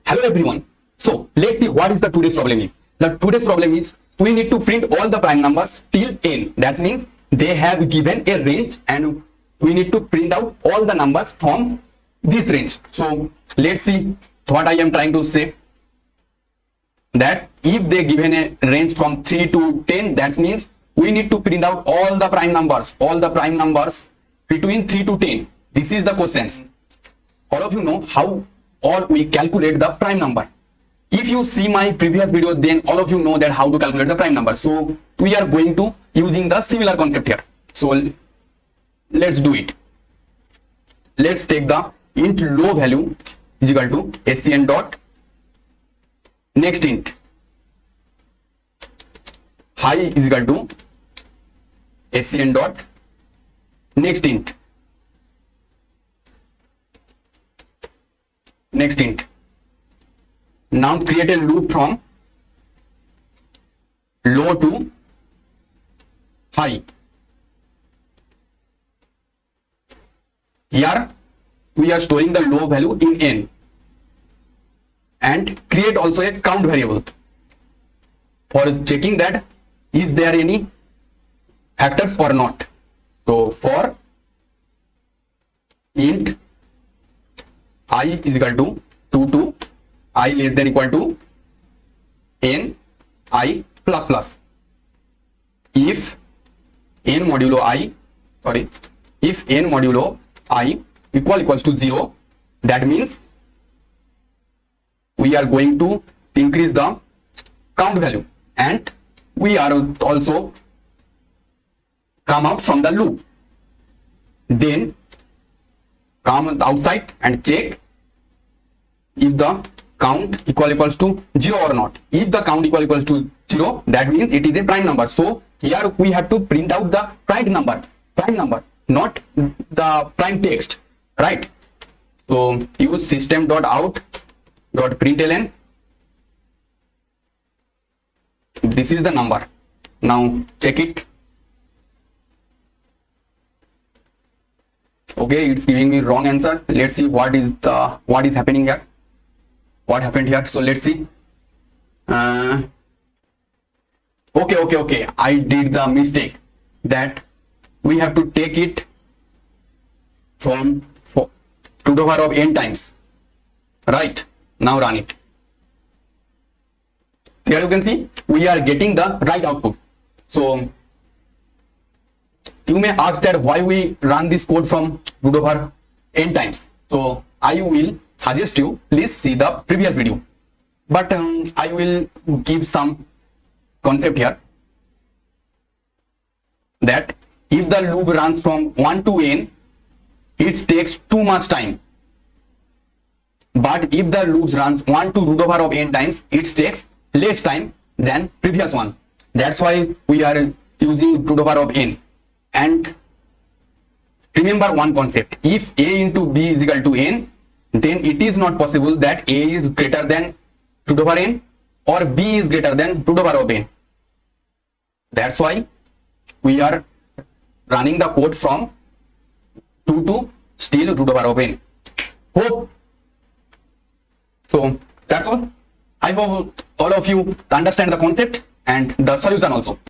Hello everyone. So let's see what is the today's problem is. The today's problem is we need to print all the prime numbers till n. That means they have given a range and we need to print out all the numbers from this range. So let's see what I am trying to say. That if they given a range from 3 to 10, that means we need to print out all the prime numbers between 3 to 10. This is the question. All of you know how or we calculate the prime number. If you see my previous video, then all of you know that how to calculate the prime number. So we are going to using the similar concept here. So let's do it. Let's take the int low value is equal to scn dot next int high is equal to scn dot next int next int. Now create a loop from low to high. Here we are storing the low value in n and create also a count variable for checking that is there any factors or not. So for int I is equal to 2 to I less than equal to n I plus plus. If n modulo I equals to 0, that means we are going to increase the count value and we are also come out from the loop. Then come outside and check if the count equals to 0 or not. If the count equals to 0, that means it is a prime number. So here we have to print out the prime number, not the prime text, right? So use system.out.println. This is the number. Now check it. Okay, it's giving me wrong answer. Let's see what is happening here. What happened here? So let's see. Okay. I did the mistake that we have to take it from to the power of n times. Right? Now run it. Here you can see we are getting the right output. So you may ask that why we run this code from root over n times. So I will suggest you please see the previous video, but I will give some concept here that if the loop runs from 1 to n, it takes too much time, but if the loop runs 1 to root over of n times, it takes less time than previous one. That's why we are using root over of n. And remember one concept: if a into b is equal to n, then it is not possible that a is greater than root over n or b is greater than root over of n. That's why we are running the code from 2 to still root over of n. Hope so. That's all. I hope all of you understand the concept and the solution also.